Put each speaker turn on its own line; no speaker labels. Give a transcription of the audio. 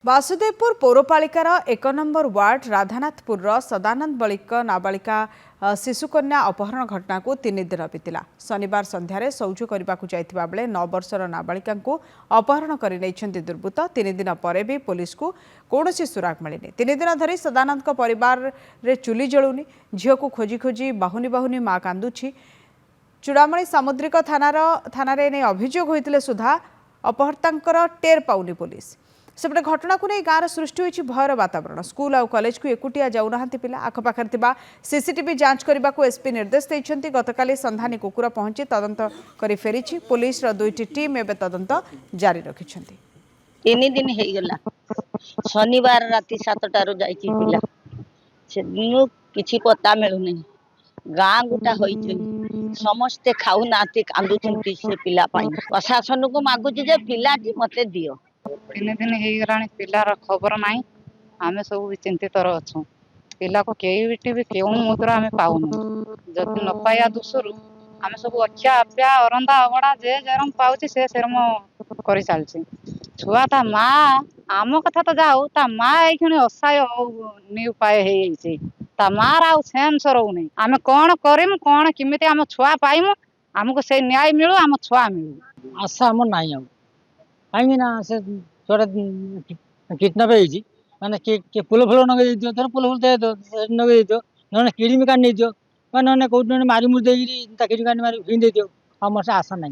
Vasudevpur पौरपालिकार 1 number ward राधानाथपुर Sadanand बलिक नाबालिका शिशुकन्या अपहरण घटना को 3 दिन बीतला। शनिवार संध्यारे शौच करने जाइथिबा बेले 9 वर्षर नाबालिका अपहरण कर दुर्बृत्त। 3 दिन पर भी पुलिस को कौनसी सुराग मिलनी। 3 दिन धरी सदानंद परिवार रे चुली जलुनी। झील को खोजी खोजी बाहुनी बाहुनी माँ कांदुछि। चूड़ामणी सामुद्रिक थाना अभियोग होते सुधा अपहर्ता टेर पाउनी पुलिस। सेपटे घटना को नहीं गाँव सृष्टि होती भयर वातावरण। स्कूल और कॉलेज को एकुटिया जाऊना पिला। आखपाखे सीसीटीवी जांच करने को एसपी निर्देश देते। गतकाली संधानी कुकुर पहुंची तदंत कर फेरी। पुलिस 2टी टीम एवं तदंत जारी रखी।
3 दिन हो गला। शनिवार राति 7टारू जाइए पिला से दिन किसी पता मिलूनी। गाँ गोटा हो समस्ते खाऊ ना कांदुंट से पिला प्रशासन को मागुची जे पिलाटी मते दियो।
3 दिन हो गला पिलार खबर ना। आम सब चिंतित अच्छु। पिला को कई भी क्यों मुद्रा आम पाऊन जदि न पाया दोषरू आम सब अखिया आप्या अरंदा अबड़ा जे जरम पाऊँ से सेरम कर चलती। छुआ ता माँ आम कथा तो जाऊ ता माँ ये असहाय निउपाय ता माँ सेन्स रोनी। आम कौन करमु कौन किमी आम छुआ पाइमु आमको से न्याय मिलू आम छुआ मिलू
आशा आम ना कहीं से छोटा किडनाप माने पुल फुल नगे धर पुल फुल नगे ना किड़मी काट नहीं दियो ना कौट मारी मुड़ी किड़मी काट मारी दे दियो। आम से आशा ना।